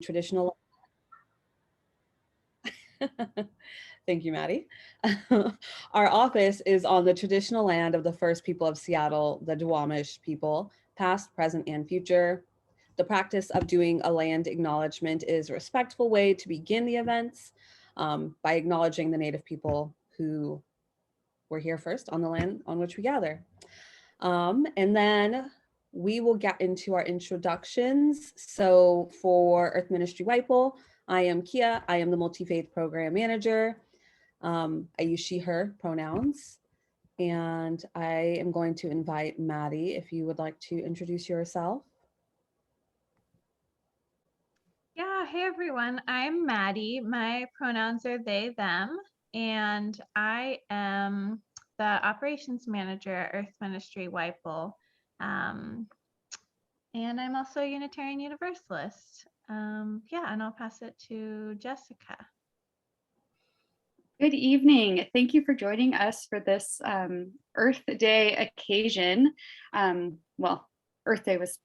traditional. Thank you, Maddie. Our office is on the traditional land of the first people of Seattle, the Duwamish people, past, present, and future. The practice of doing a land acknowledgement is a respectful way to begin the events by acknowledging the Native people who were here first on the land on which we gather. And then we will get into our introductions. So for Earth Ministry WAIPL, I am Kia. I am the Multi-Faith Program Manager. I use she, her pronouns. And I am going to invite Maddie, if you would like to introduce yourself. Yeah, hey everyone, I'm Maddie. My pronouns are they, them, and I am the operations manager at Earth Ministry WAIPL. And I'm also a Unitarian Universalist. Yeah, and I'll pass it to Jessica. Good evening. Thank you for joining us for this Earth Day occasion. Well, Earth Day was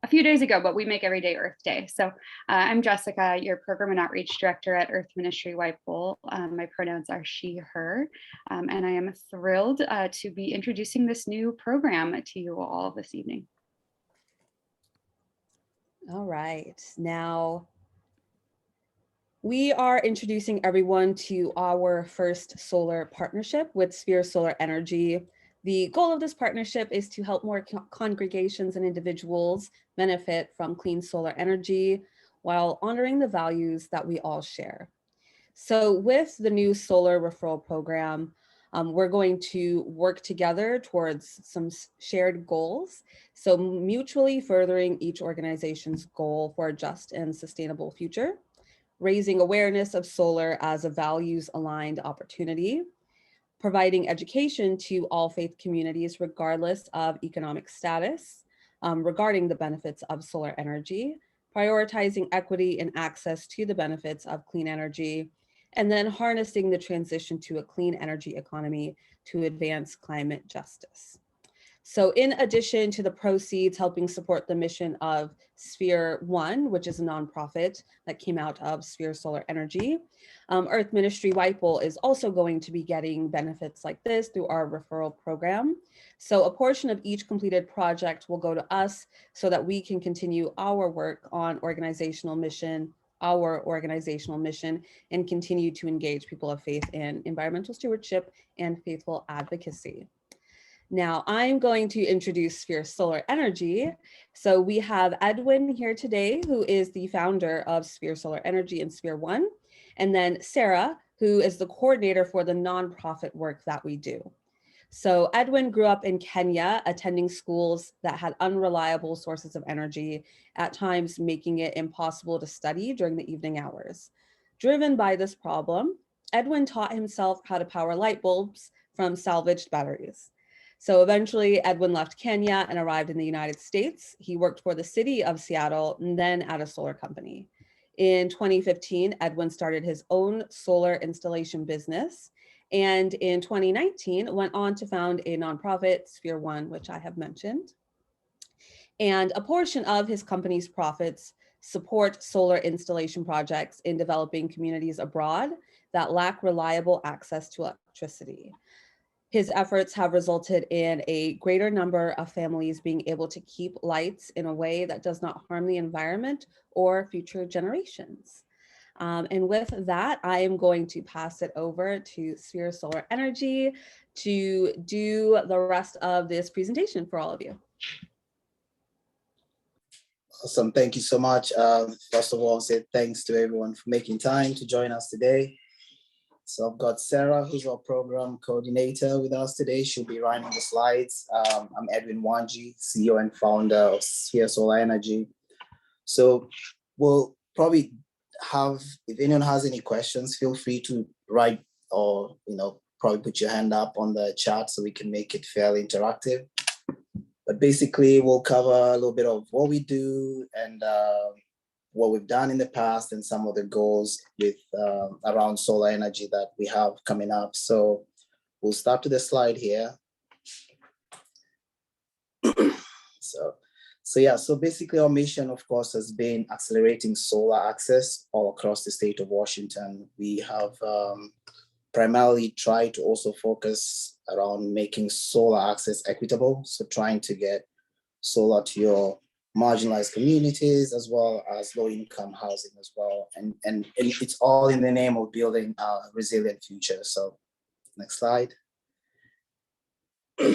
a few days ago, but we make every day Earth Day. So I'm Jessica, your Program and Outreach Director at Earth Ministry WAIPL. My pronouns are she, her, and I am thrilled to be introducing this new program to you all this evening. All right, now we are introducing everyone to our first solar partnership with Sphere Solar Energy. The goal of this partnership is to help more congregations and individuals benefit from clean solar energy while honoring the values that we all share. So with the new solar referral program, we're going to work together towards some shared goals. So mutually furthering each organization's goal for a just and sustainable future, raising awareness of solar as a values-aligned opportunity, providing education to all faith communities regardless of economic status regarding the benefits of solar energy, prioritizing equity and access to the benefits of clean energy, and then harnessing the transition to a clean energy economy to advance climate justice. So in addition to the proceeds helping support the mission of Sphere One, which is a nonprofit that came out of Sphere Solar Energy, Earth Ministry WAIPL is also going to be getting benefits like this through our referral program. So a portion of each completed project will go to us so that we can continue our work on our organizational mission, and continue to engage people of faith in environmental stewardship and faithful advocacy. Now I'm going to introduce Sphere Solar Energy. So we have Edwin here today, who is the founder of Sphere Solar Energy and Sphere One, and then Sarah, who is the coordinator for the nonprofit work that we do. So Edwin grew up in Kenya, attending schools that had unreliable sources of energy, at times making it impossible to study during the evening hours. Driven by this problem, Edwin taught himself how to power light bulbs from salvaged batteries. So eventually Edwin left Kenya and arrived in the United States. He worked for the city of Seattle and then at a solar company. In 2015, Edwin started his own solar installation business. And in 2019, went on to found a nonprofit, Sphere One, which I have mentioned. And a portion of his company's profits support solar installation projects in developing communities abroad that lack reliable access to electricity. His efforts have resulted in a greater number of families being able to keep lights in a way that does not harm the environment or future generations. And with that, I am going to pass it over to Sphere Solar Energy to do the rest of this presentation for all of you. Awesome, thank you so much. First of all, say thanks to everyone for making time to join us today. So I've got Sarah, who's our program coordinator with us today. She'll be running the slides. I'm Edwin Wanji, CEO and founder of Sphere Solar Energy. So we'll probably have, if anyone has any questions, feel free to write or, probably put your hand up on the chat so we can make it fairly interactive. But basically we'll cover a little bit of what we do and what we've done in the past and some of the goals with around solar energy that we have coming up. So we'll start with the slide here. So So yeah, so basically our mission, of course, has been accelerating solar access all across the state of Washington. We have primarily tried to also focus around making solar access equitable. So trying to get solar to your marginalized communities as well as low-income housing as well. And it's all in the name of building a resilient future. So next slide.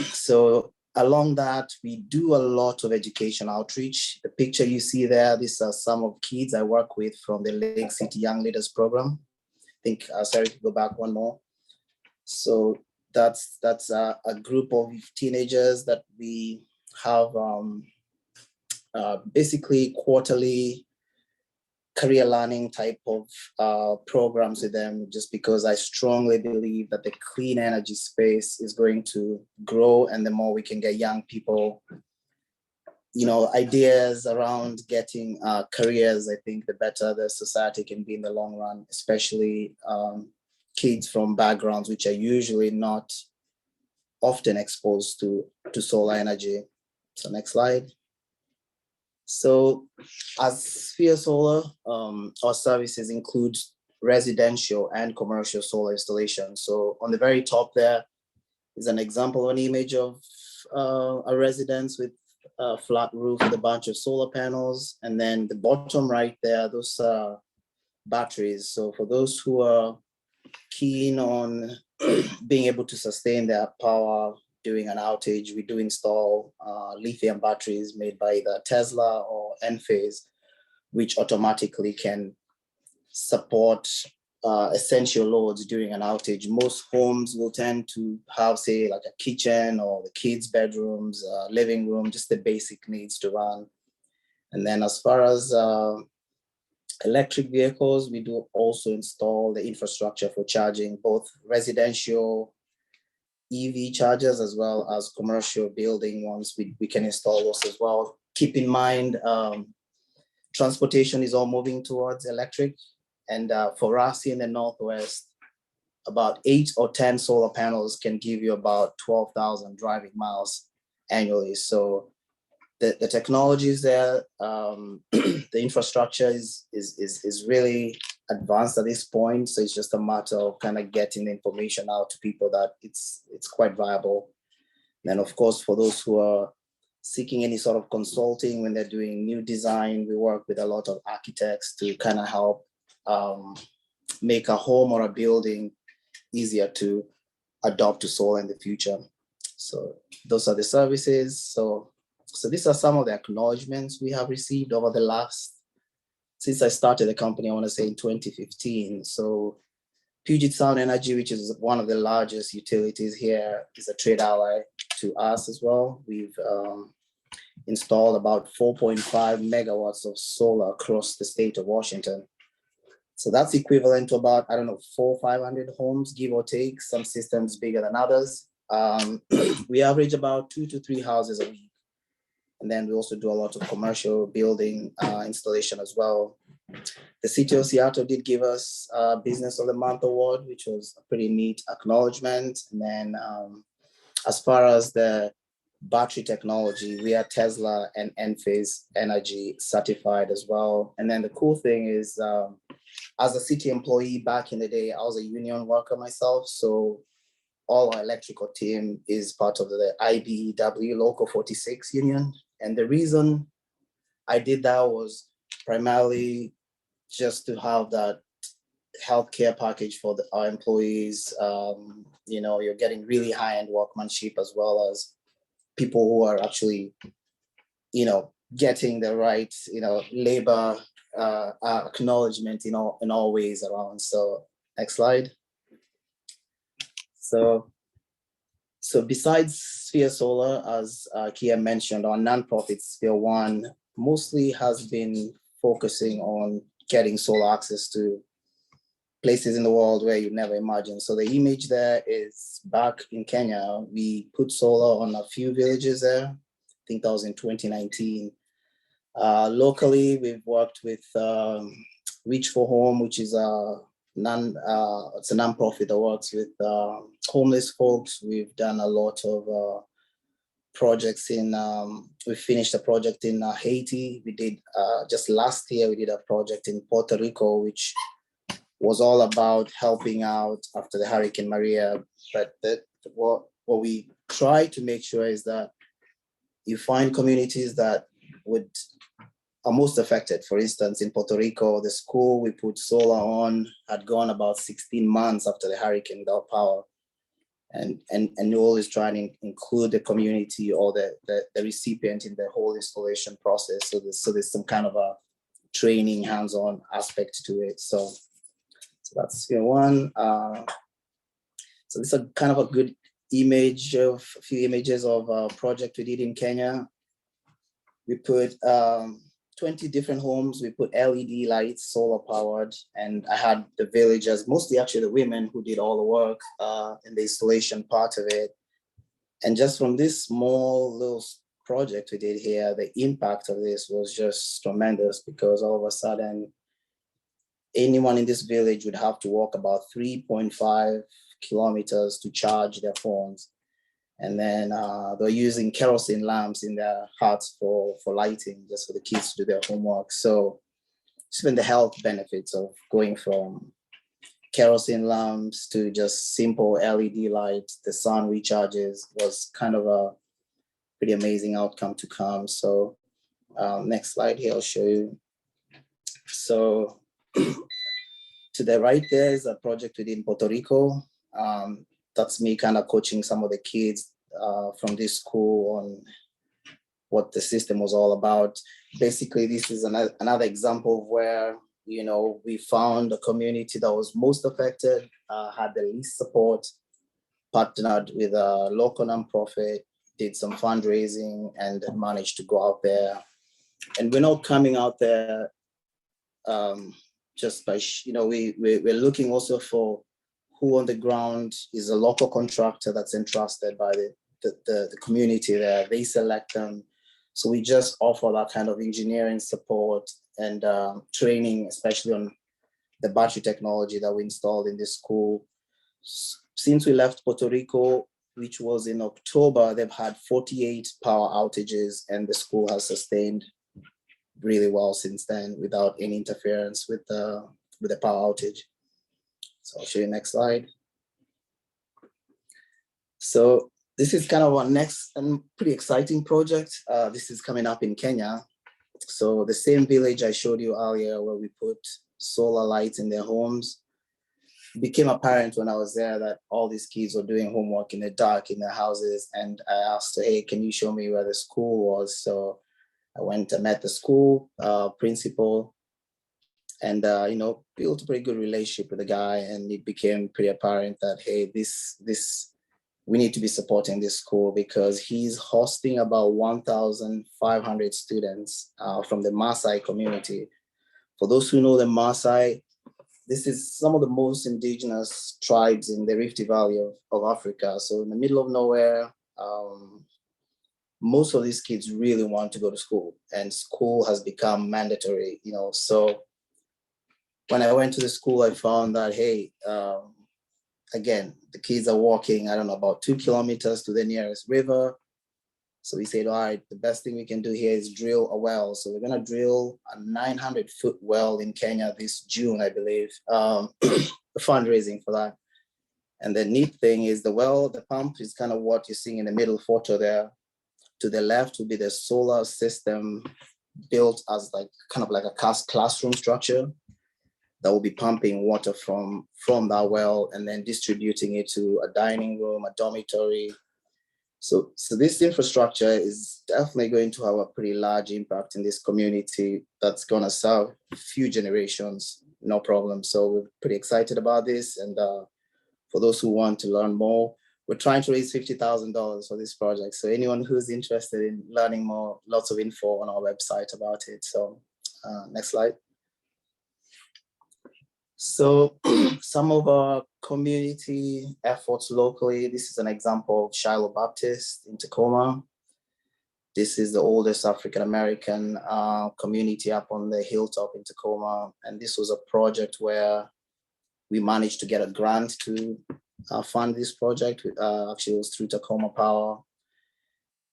So along that, we do a lot of education outreach. The picture you see there, these are some of kids I work with from the Lake City Young Leaders Program. I think, sorry, go back one more. So that's a group of teenagers that we have basically quarterly career learning type of programs with them, just because I strongly believe that the clean energy space is going to grow, and the more we can get young people, ideas around getting careers, I think the better the society can be in the long run, especially kids from backgrounds which are usually not often exposed to solar energy. So next slide. So as Sphere Solar, our services include residential and commercial solar installation. So on the very top there is an example of an image of a residence with a flat roof with a bunch of solar panels. And then the bottom right there, those are batteries. So for those who are keen on being able to sustain their power during an outage, we do install lithium batteries made by either Tesla or Enphase, which automatically can support essential loads during an outage. Most homes will tend to have, say, like a kitchen or the kids' bedrooms, living room, just the basic needs to run. And then as far as electric vehicles, we do also install the infrastructure for charging both residential EV chargers as well as commercial building ones. We can install those as well. Keep in mind, transportation is all moving towards electric. And for us in the Northwest, about 8 or 10 solar panels can give you about 12,000 driving miles annually. So the technology is there. The infrastructure is really advanced at this point. So it's just a matter of kind of getting the information out to people that it's quite viable. And of course, for those who are seeking any sort of consulting when they're doing new design, we work with a lot of architects to kind of help make a home or a building easier to adopt to solar in the future. So those are the services. So these are some of the acknowledgements we have received over the since I started the company, I want to say in 2015. So Puget Sound Energy, which is one of the largest utilities here, is a trade ally to us as well. We've installed about 4.5 megawatts of solar across the state of Washington. So that's equivalent to about, 400 or 500 homes, give or take, some systems bigger than others. We average about 2 to 3 houses a week. And then we also do a lot of commercial building installation as well. The city of Seattle did give us Business of the Month award, which was a pretty neat acknowledgement. And then as far as the battery technology, we are Tesla and Enphase Energy certified as well. And then the cool thing is, as a city employee back in the day, I was a union worker myself. So all our electrical team is part of the IBEW Local 46 union. And the reason I did that was primarily just to have that healthcare package for our employees. You're getting really high-end workmanship as well as people who are actually, getting the right, labor acknowledgement in all ways around. So next slide. So besides Sphere Solar, as Kia mentioned, our nonprofit Sphere One mostly has been focusing on getting solar access to places in the world where you never imagined. So the image there is back in Kenya. We put solar on a few villages there. I think that was in 2019. Locally, we've worked with Reach for Home, which is it's a nonprofit that works with homeless folks. We've done a lot of projects in, we finished a project in Haiti. We did, just last year, we did a project in Puerto Rico, which was all about helping out after the Hurricane Maria. But what we try to make sure is that you find communities that are most affected. For instance, in Puerto Rico, the school we put solar on had gone about 16 months after the hurricane without power. And you always try and include the community or the recipient in the whole installation process. So there's some kind of a training, hands-on aspect to it. So that's one. So this is a kind of a good image of a few images of a project we did in Kenya. We put 20 different homes. We put LED lights, solar powered, and I had the villagers, mostly actually the women, who did all the work in the installation part of it. And just from this small little project we did here, the impact of this was just tremendous, because all of a sudden, anyone in this village would have to walk about 3.5 kilometers to charge their phones. And then they're using kerosene lamps in their huts for lighting, just for the kids to do their homework. So even the health benefits of going from kerosene lamps to just simple LED lights, the sun recharges, was kind of a pretty amazing outcome to come. So next slide here, I'll show you. So to the right there is a project within Puerto Rico. That's me kind of coaching some of the kids from this school on what the system was all about. Basically, this is another example of where, you know, we found a community that was most affected, had the least support, partnered with a local nonprofit, did some fundraising, and managed to go out there. And we're not coming out there just by, you know, we're looking also for who on the ground is a local contractor that's entrusted by the community there. They select them. So we just offer that kind of engineering support and training, especially on the battery technology that we installed in this school. Since we left Puerto Rico, which was in October, they've had 48 power outages, and the school has sustained really well since then without any interference with the power outage. So I'll show you next slide. So this is kind of our next and pretty exciting project. This is coming up in Kenya. So the same village I showed you earlier where we put solar lights in their homes, it became apparent when I was there that all these kids were doing homework in the dark in their houses. And I asked, hey, can you show me where the school was? So I went and met the school principal, and you know, built a pretty good relationship with the guy, and it became pretty apparent that, hey, we need to be supporting this school, because he's hosting about 1,500 students from the Maasai community. For those who know the Maasai, this is some of the most indigenous tribes in the Rift Valley of Africa. So in the middle of nowhere, most of these kids really want to go to school, and school has become mandatory, you know. So when I went to the school, I found that, hey, again, the kids are walking, I don't know, about 2 kilometers to the nearest river. So we said, all right, the best thing we can do here is drill a well. So we're gonna drill a 900-foot well in Kenya this June, I believe, fundraising for that. And the neat thing is the well, the pump is kind of what you're seeing in the middle photo there. To the left will be the solar system built as like kind of like a classroom structure that will be pumping water from that well and then distributing it to a dining room, a dormitory. So this infrastructure is definitely going to have a pretty large impact in this community that's going to serve a few generations, no problem. So we're pretty excited about this. And for those who want to learn more, we're trying to raise $50,000 for this project. So anyone who's interested in learning more, lots of info on our website about it. So next slide. So some of our community efforts locally, this is an example of Shiloh Baptist in Tacoma. This is the oldest African-American community up on the hilltop in Tacoma. And this was a project where we managed to get a grant to fund this project. Actually, it was through Tacoma Power.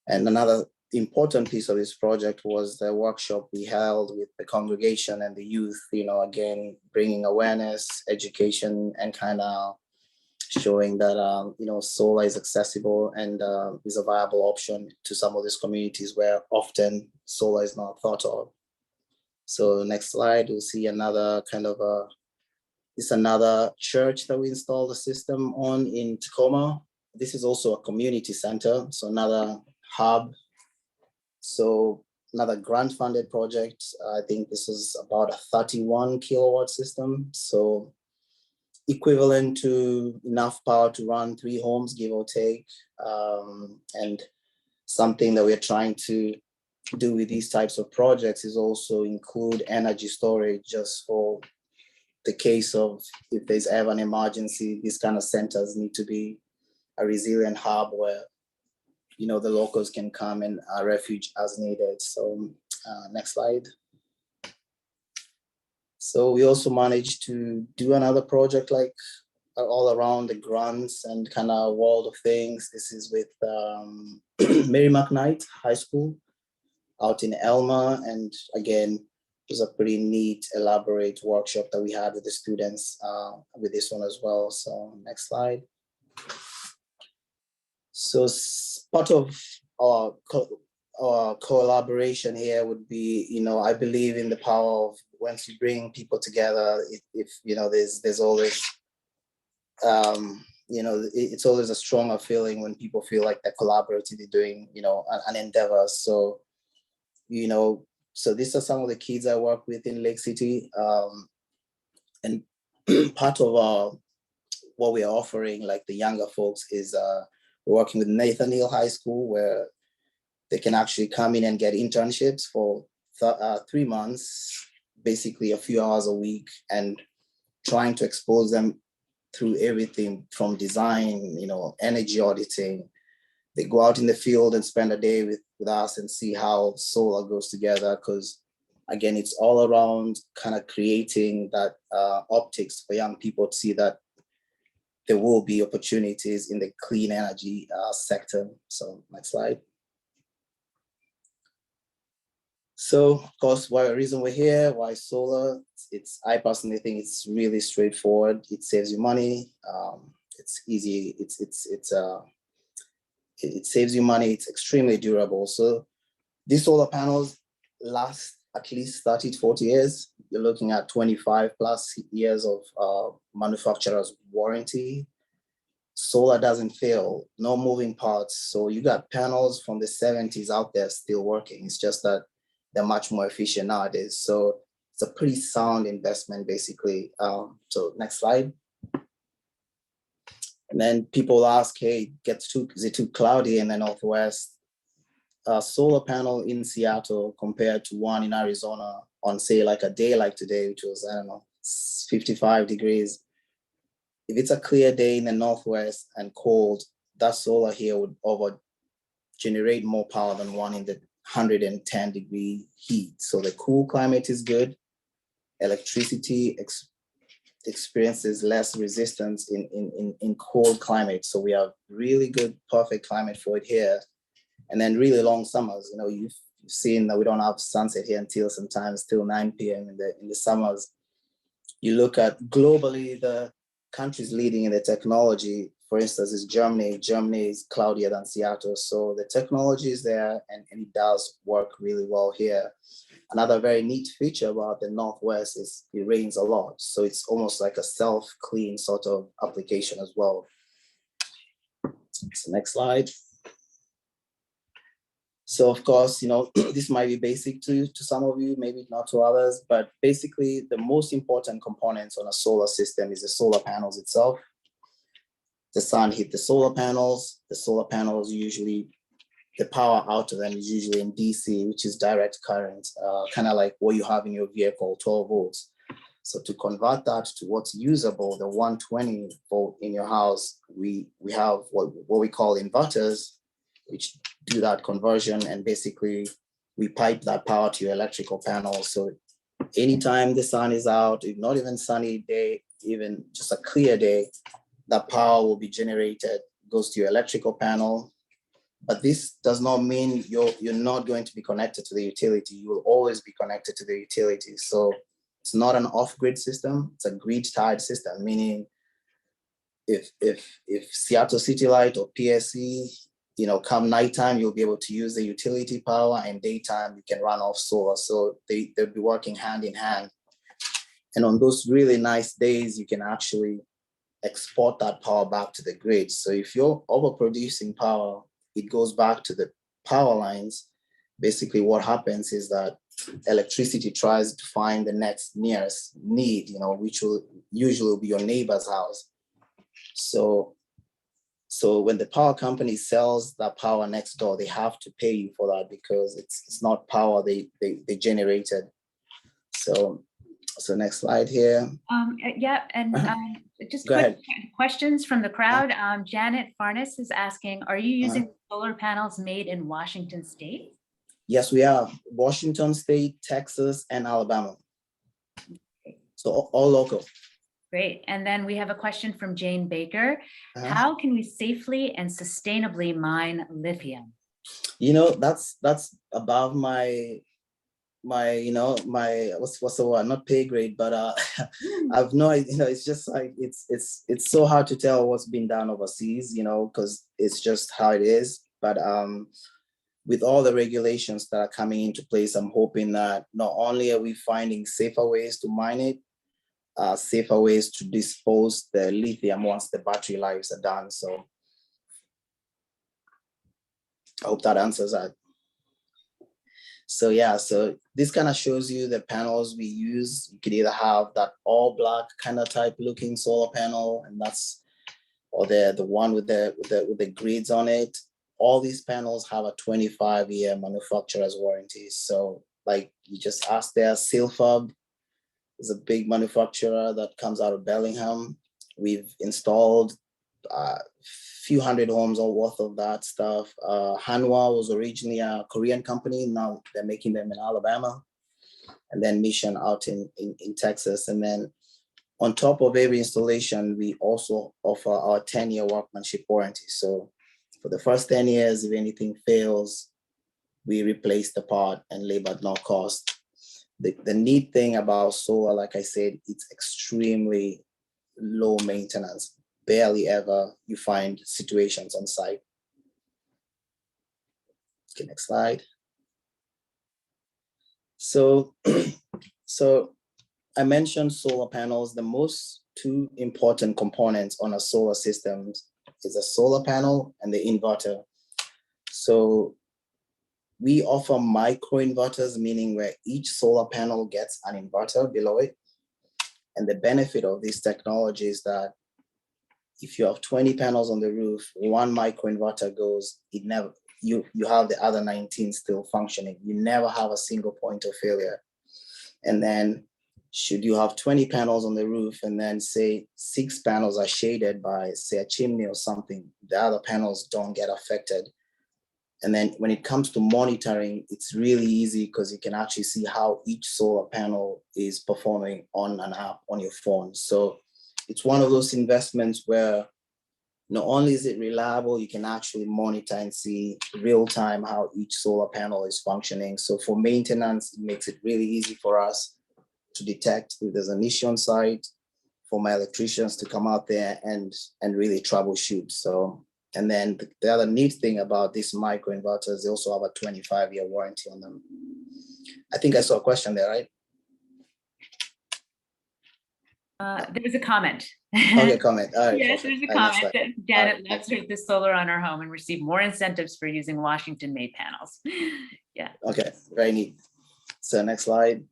And another important piece of this project was the workshop we held with the congregation and the youth, again, bringing awareness, education, and kind of showing that, solar is accessible and is a viable option to some of these communities where often solar is not thought of. So next slide, we'll see another kind of it's another church that we installed the system on in Tacoma. This is also a community center, so another hub. So another grant-funded project. I think this is about a 31 kilowatt system. So equivalent to enough power to run 3 homes, give or take. And something that we're trying to do with these types of projects is also include energy storage just for the case of if there's ever an emergency. These kind of centers need to be a resilient hub where the locals can come and refuge as needed. So next slide. So we also managed to do another project like all around the grants and kind of world of things. This is with Mary McKnight High School out in Elma. And again, it was a pretty neat, elaborate workshop that we had with the students with this one as well. So next slide. So part of our collaboration here would be, I believe in the power of once you bring people together, if there's always, it's always a stronger feeling when people feel like they're collaboratively doing, an endeavor. So, so these are some of the kids I work with in Lake City. And part of what we're offering, like the younger folks, is we're working with Nathan Hill High School, where they can actually come in and get internships for 3 months, basically a few hours a week, and trying to expose them through everything from design, energy auditing. They go out in the field and spend a day with us and see how solar goes together, because again, it's all around kind of creating that optics for young people to see that there will be opportunities in the clean energy sector. So next slide. So of course, the reason we're here, why solar? I personally think it's really straightforward. It saves you money. It's easy. It saves you money. It's extremely durable. So these solar panels last at least 30 to 40 years. You're looking at 25 plus years of manufacturer's warranty. Solar doesn't fail, no moving parts. So you got panels from the 70s out there still working. It's just that they're much more efficient nowadays. So it's a pretty sound investment, basically. So next slide. And then people ask, hey, is it too cloudy in the Northwest? A solar panel in Seattle compared to one in Arizona on, say, like a day like today, which was, 55 degrees. If it's a clear day in the Northwest and cold, that solar here would generate more power than one in the 110-degree heat. So the cool climate is good. Electricity experiences less resistance in cold climate. So we have really good, perfect climate for it here. And then really long summers. You've seen that we don't have sunset here until sometimes till 9 p.m. in the summers. You look at globally, the countries leading in the technology, for instance, is Germany. Germany is cloudier than Seattle. So the technology is there and it does work really well here. Another very neat feature about the Northwest is it rains a lot. So it's almost like a self-clean sort of application as well. So next slide. So of course, this might be basic to some of you, maybe not to others, but basically the most important components on a solar system is the solar panels itself. The sun hit the solar panels. The solar panels usually, the power out of them is usually in DC, which is direct current, kind of like what you have in your vehicle, 12 volts. So to convert that to what's usable, the 120 volt in your house, we have what we call inverters, which do that conversion, and basically we pipe that power to your electrical panel. So anytime the sun is out, if not even sunny day, even just a clear day, that power will be generated, goes to your electrical panel. But this does not mean you're not going to be connected to the utility. You will always be connected to the utility. So it's not an off-grid system, it's a grid-tied system, meaning if Seattle City Light or PSE, come nighttime, you'll be able to use the utility power, and daytime you can run off solar. So they'll be working hand in hand. And on those really nice days, you can actually export that power back to the grid. So if you're overproducing power, it goes back to the power lines. Basically what happens is that electricity tries to find the next nearest need, which will usually be your neighbor's house. So when the power company sells that power next door, they have to pay you for that because it's not power they generated. So next slide here. Yeah, and just Go quick ahead. questions from the crowd. Janet Farnes is asking, are you using solar panels made in Washington State? Yes, we are. Washington State, Texas, and Alabama. So all local. Great. And then we have a question from Jane Baker. How can we safely and sustainably mine lithium? That's above my what's the word, not pay grade, but I've no idea. It's just like it's so hard to tell what's been done overseas, because it's just how it is. But with all the regulations that are coming into place, I'm hoping that not only are we finding safer ways to mine it, safer ways to dispose the lithium once the battery lives are done. So I hope that answers that. So yeah, so this kind of shows you the panels we use. You could either have that all black kind of type looking solar panel, and or the one with the grids on it. All these panels have a 25-year manufacturer's warranty. So like you just asked there, Silfab is a big manufacturer that comes out of Bellingham. We've installed few hundred homes all worth of that stuff. Hanwha was originally a Korean company. Now they're making them in Alabama, and then Mission out in Texas. And then on top of every installation, we also offer our 10-year workmanship warranty. So for the first 10 years, if anything fails, we replace the part and labor at no cost. The neat thing about solar, like I said, it's extremely low maintenance. Barely ever you find situations on site. Okay, next slide. So I mentioned solar panels. The most two important components on a solar system is a solar panel and the inverter. So we offer micro inverters, meaning where each solar panel gets an inverter below it. And the benefit of this technology is that if you have 20 panels on the roof, one micro inverter goes, you have the other 19 still functioning. You never have a single point of failure. And then should you have 20 panels on the roof and then say 6 panels are shaded by say a chimney or something, the other panels don't get affected. And then when it comes to monitoring, it's really easy because you can actually see how each solar panel is performing on an app on your phone. So it's one of those investments where not only is it reliable, you can actually monitor and see real time how each solar panel is functioning. So for maintenance, it makes it really easy for us to detect if there's an issue on site, for my electricians to come out there and really troubleshoot. So, and then the other neat thing about these micro inverters, they also have a 25-year warranty on them. I think I saw a question there, right? There was a comment. Okay, comment. All right. Yes, there's a comment that Janet loves the solar on her home and received more incentives for using Washington-made panels. Yeah. Okay, very neat. So next slide.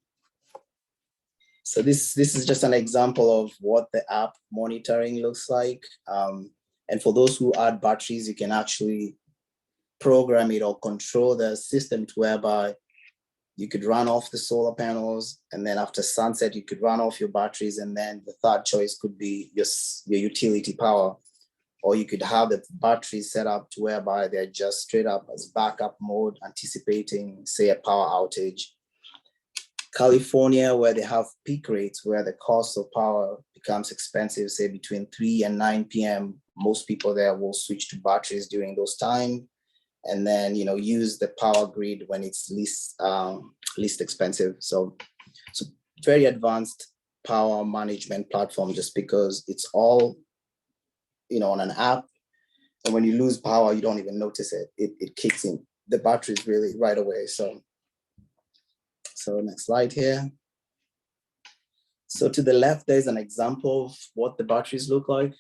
So this is just an example of what the app monitoring looks like. And for those who add batteries, you can actually program it or control the system to whereby you could run off the solar panels, and then after sunset, you could run off your batteries. And then the third choice could be your utility power, or you could have the batteries set up to whereby they're just straight up as backup mode, anticipating, say, a power outage. California, where they have peak rates, where the cost of power becomes expensive, say between 3 and 9 p.m., most people there will switch to batteries during those times. and then, use the power grid when it's least expensive. So very advanced power management platform, just because it's all, on an app. And when you lose power, you don't even notice it. It kicks in the batteries really right away. So next slide here. So to the left, there's an example of what the batteries look like.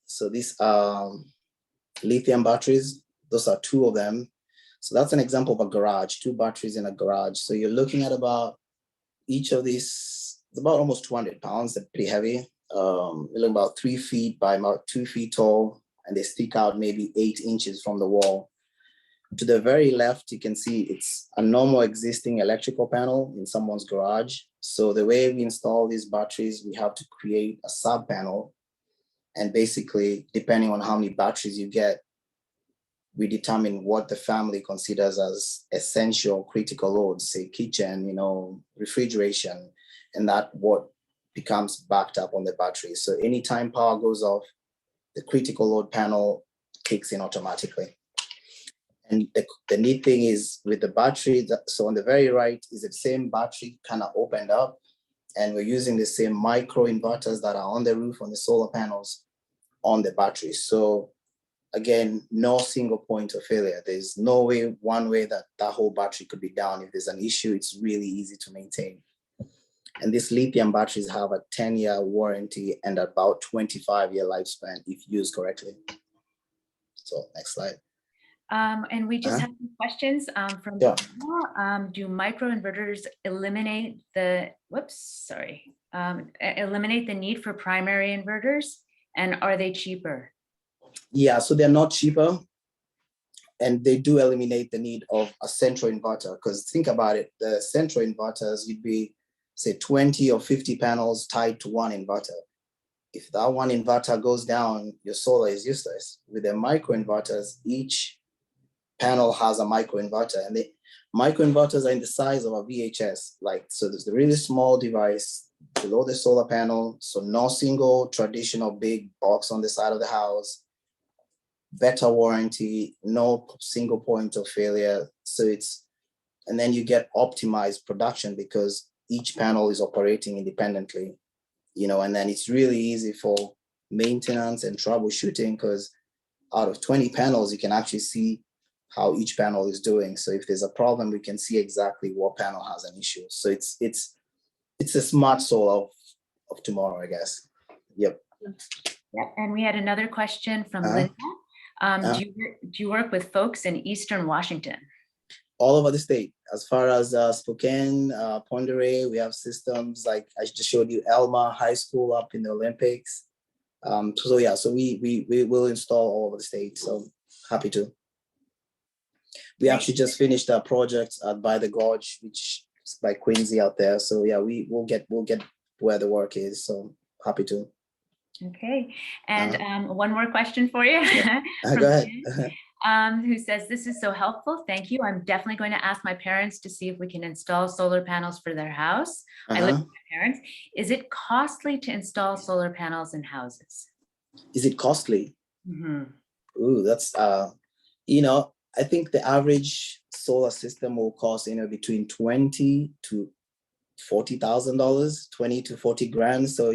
So these are lithium batteries. Those are 2 of them. So that's an example of a garage, 2 batteries in a garage. So you're looking at about each of these, it's about almost 200 pounds. They're pretty heavy. They're about 3 feet by about 2 feet tall, and they stick out maybe 8 inches from the wall. To the very left, you can see it's a normal existing electrical panel in someone's garage. So the way we install these batteries, we have to create a sub panel. And basically, depending on how many batteries you get, we determine what the family considers as essential critical loads, say kitchen, refrigeration, and that what becomes backed up on the battery. So anytime power goes off, the critical load panel kicks in automatically. And the neat thing is with the battery, so on the very right is the same battery kind of opened up, and we're using the same micro inverters that are on the roof on the solar panels on the battery. So again, no single point of failure. There's no way, one way that whole battery could be down. If there's an issue, it's really easy to maintain. And these lithium batteries have a 10-year warranty and about 25-year lifespan if used correctly. So next slide. And we just have some questions from do microinverters eliminate the eliminate the need for primary inverters, and are they cheaper? Yeah, so they're not cheaper, and they do eliminate the need of a central inverter, because think about it, the central inverters, you'd be say 20 or 50 panels tied to one inverter. If that one inverter goes down, your solar is useless. With the microinverters, each panel has a microinverter, and the microinverters are in the size of a VHS. So there's the really small device below the solar panel. So no single traditional big box on the side of the house, better warranty, no single point of failure. And then you get optimized production because each panel is operating independently, and then it's really easy for maintenance and troubleshooting, because out of 20 panels, you can actually see how each panel is doing. So if there's a problem, we can see exactly what panel has an issue. So it's a smart solar of tomorrow, I guess. Yep. And we had another question from Linda. Do you work with folks in Eastern Washington? All over the state, as far as Spokane, Pend Oreille, we have systems like I just showed you, Elma High School up in the Olympics. So we will install all over the state. So happy to. We actually just finished a project by the Gorge, which is by Quincy out there. So yeah, we'll get where the work is. So happy to. Okay, and one more question for you. Go ahead. Who says, this is so helpful. Thank you. I'm definitely going to ask my parents to see if we can install solar panels for their house. I live with my parents. Is it costly to install solar panels in houses? Is it costly? Mm-hmm. Ooh, that's, I think the average solar system will cost between $20,000 to $40,000, 20 to 40 grand. So,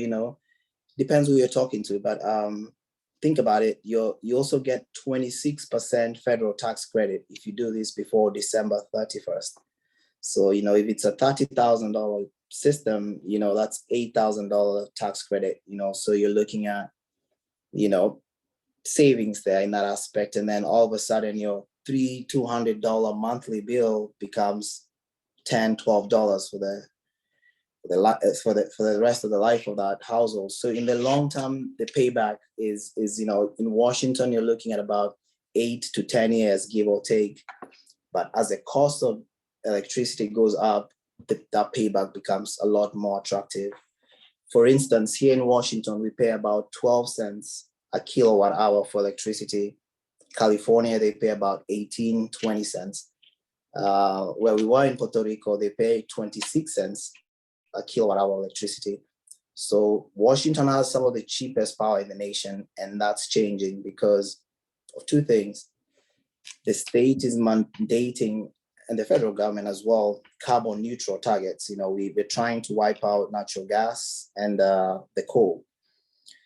depends who you're talking to, but think about it. You also get 26% federal tax credit if you do this before December 31st. So, if it's a $30,000 system, that's $8,000 tax credit, so you're looking at, savings there in that aspect. And then all of a sudden your $200 monthly bill becomes $10, $12 for the rest of the life of that household. So in the long term, the payback is in Washington, you're looking at about 8 to 10 years, give or take. But as the cost of electricity goes up, that payback becomes a lot more attractive. For instance, here in Washington, we pay about 12 cents a kilowatt hour for electricity. California, they pay about 18, 20 cents. Where we were in Puerto Rico, they pay 26 cents a kilowatt hour electricity. So Washington has some of the cheapest power in the nation, and that's changing because of two things. the state is mandating, and the federal government as well, carbon neutral targets. We're trying to wipe out natural gas and the coal.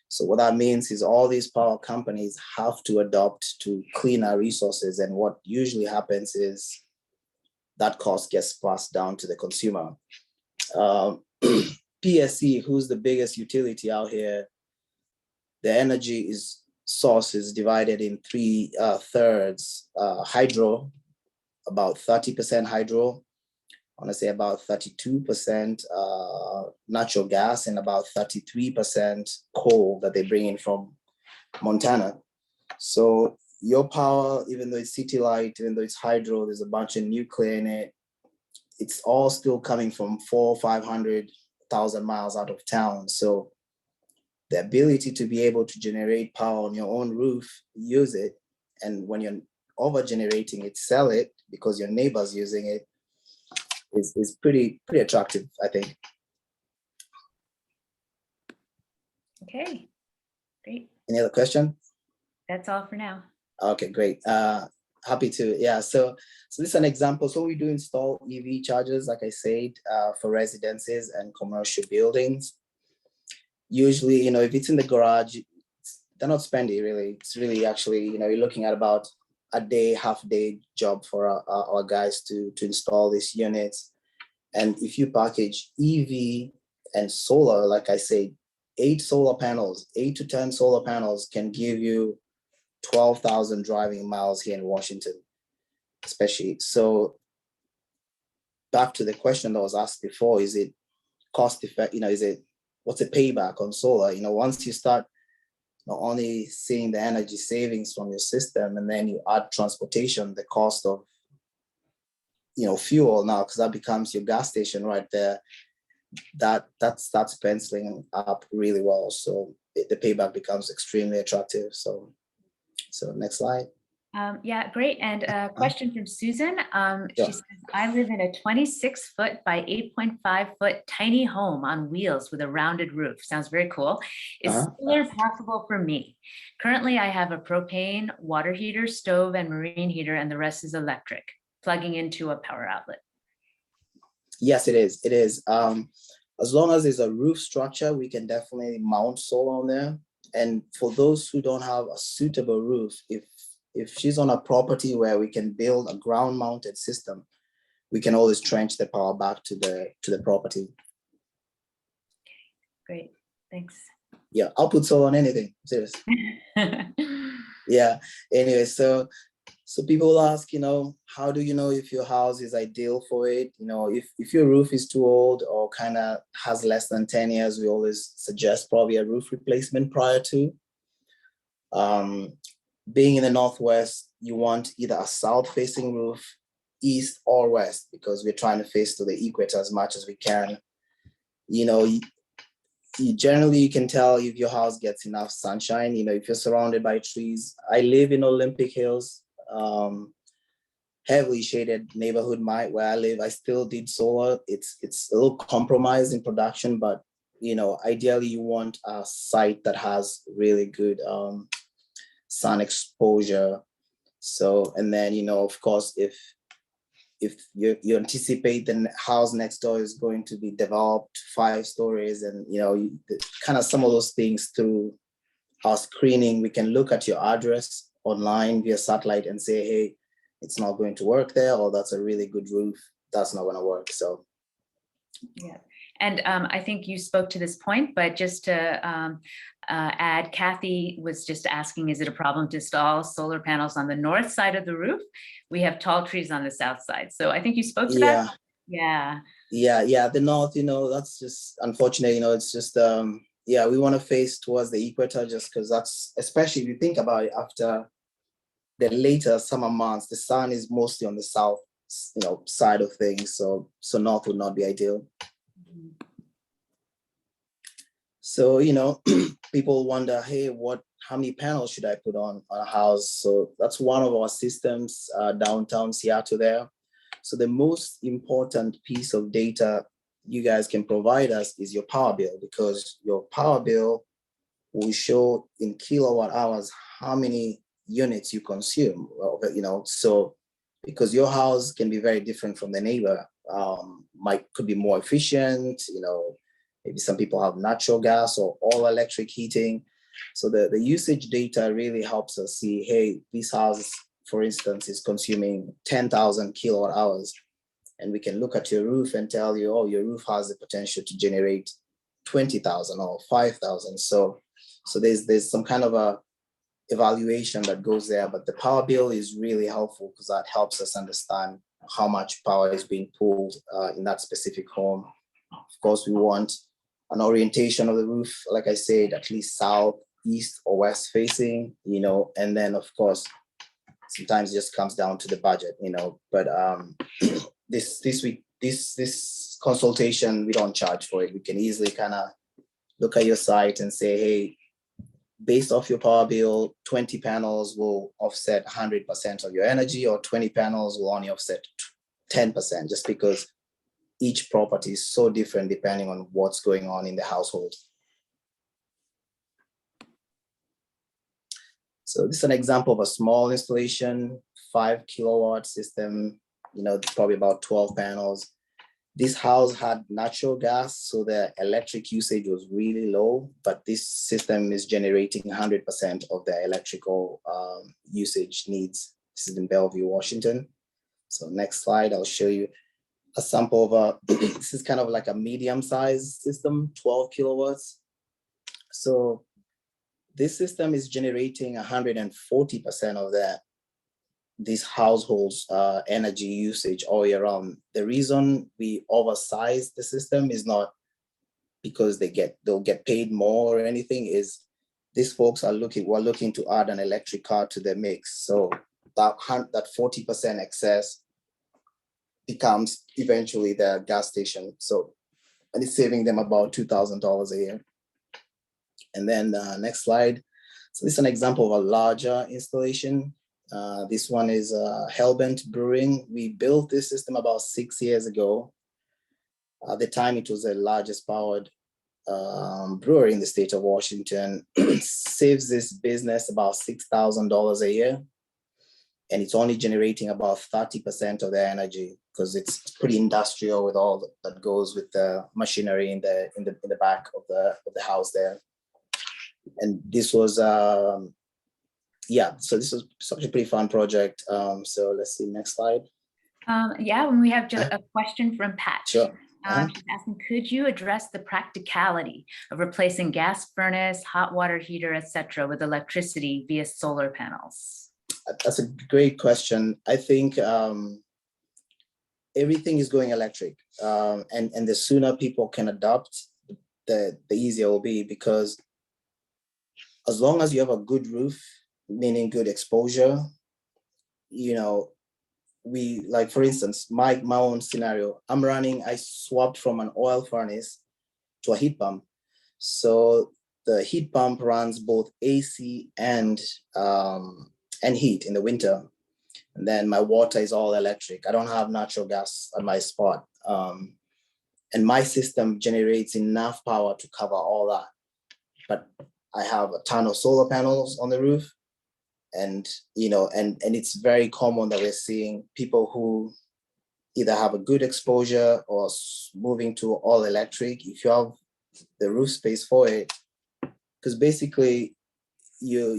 So what that means is all these power companies have to adopt to cleaner resources. And what usually happens is that cost gets passed down to the consumer. PSC, who's the biggest utility out here, the energy source is divided in three thirds. Hydro, about 30% hydro. I want to say about 32% natural gas, and about 33% coal that they bring in from Montana. So your power, even though it's city light, even though it's hydro, there's a bunch of nuclear in it. It's all still coming from 400,000-500,000 miles out of town. So the ability to be able to generate power on your own roof, use it, and when you're over generating it, sell it because your neighbor's using it, is pretty attractive, I think. Okay, great. Any other question? That's all for now. Okay, great. Happy to, yeah. So this is an example. So we do install EV chargers, like I said, for residences and commercial buildings. Usually, if it's in the garage, they're not spendy really. It's really actually, you're looking at about a day, half day job for our guys to install these units. And if you package EV and solar, like I say, 8 to 10 solar panels can give you 12,000 driving miles here in Washington, especially. So back to the question that was asked before, is it cost effective? What's the payback on solar? Once you start not only seeing the energy savings from your system, and then you add transportation, the cost of fuel now, because that becomes your gas station right there, that starts penciling up really well. So the payback becomes extremely attractive. So next slide. Yeah, great. And a question from Susan. Yeah. She says, I live in a 26-foot by 8.5-foot tiny home on wheels with a rounded roof. Sounds very cool. Is solar possible for me? Currently, I have a propane water heater, stove, and marine heater, and the rest is electric, plugging into a power outlet. Yes, it is. It is. As long as there's a roof structure, we can definitely mount solar on there. And for those who don't have a suitable roof, if she's on a property where we can build a ground mounted system, we can always trench the power back to the property. Great, thanks. Yeah, I'll put solar on anything, seriously. Yeah, anyway, so people ask, how do you know if your house is ideal for it? If your roof is too old or kind of has less than 10 years, we always suggest probably a roof replacement prior to. Being in the Northwest, you want either a south-facing roof, east or west, because we're trying to face to the equator as much as we can. Generally, you can tell if your house gets enough sunshine, if you're surrounded by trees. I live in Olympic Hills, heavily shaded neighborhood. Where I live, I still did solar. It's a little compromised in production, but ideally you want a site that has really good sun exposure. So, and then, of course, if you anticipate the house next door is going to be developed 5 stories, and, kind of some of those things through our screening, we can look at your address online via satellite and say, hey, it's not going to work there, or that's a really good roof, that's not going to work. So, yeah. And I think you spoke to this point, but just to add, Kathy was just asking, is it a problem to install solar panels on the north side of the roof? We have tall trees on the south side. So I think you spoke to that. Yeah. Yeah. The north, that's just unfortunate. It's just, we want to face towards the equator, just because that's, especially if you think about it, after the later summer months, the sun is mostly on the south, side of things. So north would not be ideal. So, people wonder, hey, how many panels should I put on a house? So that's one of our systems downtown Seattle there. So the most important piece of data you guys can provide us is your power bill, because your power bill will show in kilowatt hours how many units you consume, so because your house can be very different from the neighbor, could be more efficient, maybe some people have natural gas or all electric heating. So the usage data really helps us see, hey, this house, for instance, is consuming 10,000 kilowatt hours. And we can look at your roof and tell you, oh, your roof has the potential to generate 20,000 or 5,000. So there's some kind of a evaluation that goes there, but the power bill is really helpful because that helps us understand how much power is being pulled in that specific home. Of course, we want an orientation of the roof, like I said, at least south, east, or west facing, and then of course, sometimes it just comes down to the budget, but this consultation, we don't charge for it. We can easily kind of look at your site and say, hey, based off your power bill, 20 panels will offset 100% of your energy, or 20 panels will only offset 10%, just because each property is so different depending on what's going on in the household. So this is an example of a small installation, 5 kilowatt system, probably about 12 panels. This house had natural gas, so the electric usage was really low, but this system is generating 100% of the electrical usage needs. This is in Bellevue, Washington. So next slide, I'll show you a sample of this is kind of like a medium-sized system, 12 kilowatts. So this system is generating 140% of this household's energy usage all year round. The reason we oversize the system is not because they'll get paid more or anything, is these folks we're looking to add an electric car to the mix. So that 40% excess becomes eventually the gas station. So, and it's saving them about $2,000 a year. And then next slide. So this is an example of a larger installation. This one is Hellbent Brewing. We built this system about 6 years ago. At the time, it was the largest powered brewery in the state of Washington. Saves this business about $6,000 a year. And it's only generating about 30% of their energy, because it's pretty industrial with all that goes with the machinery in the back of the house there. And this was so this was such a pretty fun project. So let's see, next slide. When we have just a question from Pat. Sure. She's asking, could you address the practicality of replacing gas furnace, hot water heater, etc., with electricity via solar panels? That's a great question. I think everything is going electric, and the sooner people can adopt, the easier it will be, because as long as you have a good roof, meaning good exposure, we, like, for instance, my own scenario, I swapped from an oil furnace to a heat pump. So the heat pump runs both AC and heat in the winter. And then my water is all electric. I don't have natural gas at my spot. And my system generates enough power to cover all that. But I have a ton of solar panels on the roof. And, and it's very common that we're seeing people who either have a good exposure or moving to all electric, if you have the roof space for it, because basically you're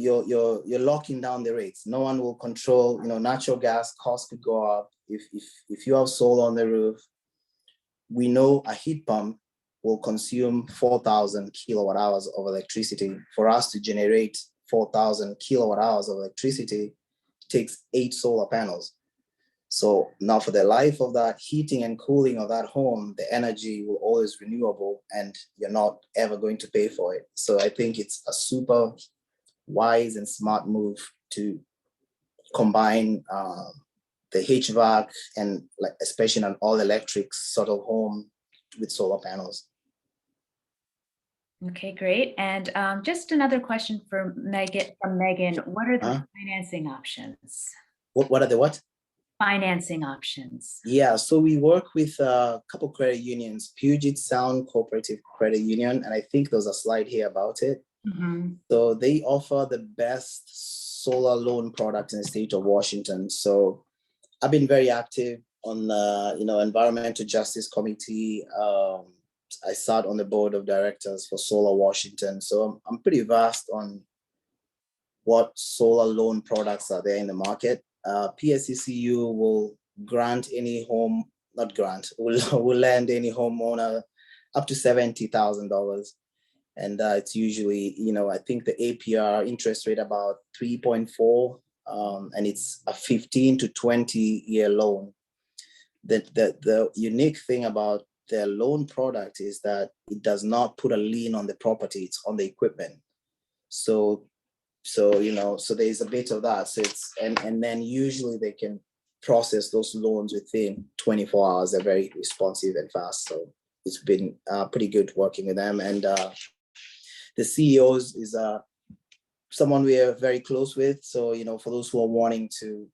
locking down the rates. No one will control, natural gas costs could go up. If you have solar on the roof, we know a heat pump will consume 4,000 kilowatt hours of electricity. For us to generate 4,000 kilowatt hours of electricity takes 8 solar panels. So now for the life of that heating and cooling of that home, the energy will always renewable and you're not ever going to pay for it. So I think it's a super wise and smart move to combine the HVAC and, like, especially an all electric sort of home with solar panels. Okay, great. And just another question for Megan. What are the financing options? What are the what? Financing options. Yeah, so we work with a couple credit unions, Puget Sound Cooperative Credit Union, and I think there's a slide here about it. Mm-hmm. So they offer the best solar loan product in the state of Washington. So I've been very active on Environmental Justice Committee. I sat on the board of directors for Solar Washington. So I'm pretty vast on what solar loan products are there in the market. PSECU will grant any home, not grant, will lend any homeowner up to $70,000. And it's usually, I think the APR interest rate about 3.4, and it's a 15 to 20 year loan. The unique thing about the loan product is that it does not put a lien on the property, it's on the equipment. So there's a bit of that. So it's, and then usually they can process those loans within 24 hours. They're very responsive and fast. So it's been pretty good working with them. And the CEOs is someone we are very close with. So, for those who are wanting to,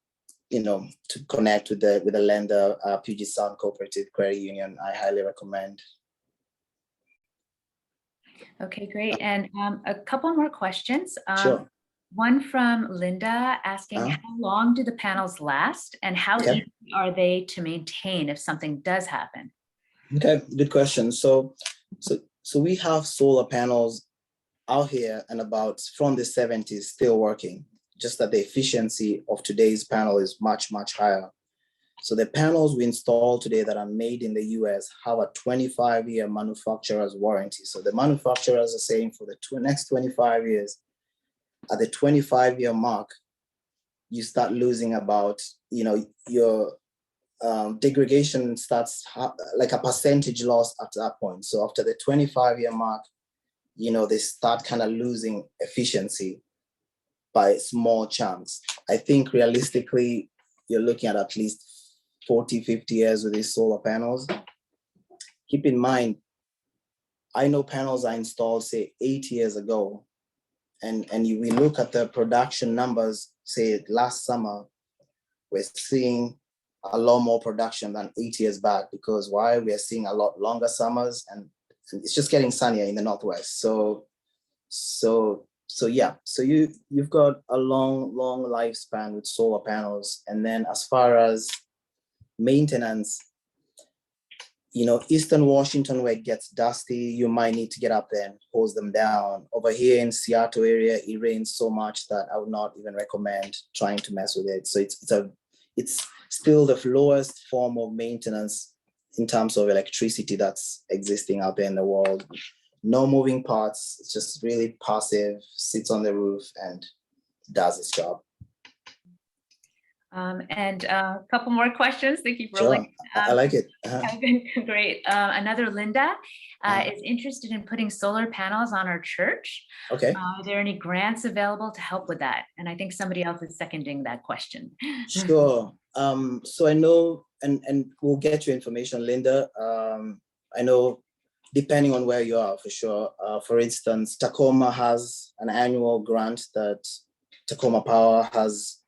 to connect with the lender, Puget Sound Cooperative Credit Union, I highly recommend. Okay, great. And a couple more questions. Sure. One from Linda asking, how long do the panels last and how easy are they to maintain if something does happen? Okay, good question. So we have solar panels out here and about from the 70s still working, just that the efficiency of today's panel is much, much higher. So the panels we install today that are made in the US have a 25-year manufacturer's warranty. So the manufacturers are saying for the next 25 years, at the 25-year mark, you start losing about, your degradation starts like a percentage loss at that point. So after the 25-year mark, they start kind of losing efficiency by small chunks. I think realistically, you're looking at least 40, 50 years with these solar panels. Keep in mind, I know panels I installed, say, 8 years ago, and we look at the production numbers, say last summer, we're seeing a lot more production than 8 years back, because why? We are seeing a lot longer summers, and it's just getting sunnier in the Northwest. So yeah, so you've got a long lifespan with solar panels. And then as far as maintenance, Eastern Washington, where it gets dusty, you might need to get up there and hose them down. Over here in Seattle area, it rains so much that I would not even recommend trying to mess with it. So it's still the lowest form of maintenance in terms of electricity that's existing out there in the world. No moving parts, it's just really passive, sits on the roof and does its job. And a couple more questions to keep rolling. Sure. I like it. Great. Another Linda is interested in putting solar panels on our church. Okay. Are there any grants available to help with that? And I think somebody else is seconding that question. Sure. So I know, and we'll get you information, Linda. I know, depending on where you are, for sure. For instance, Tacoma has an annual grant that Tacoma Power has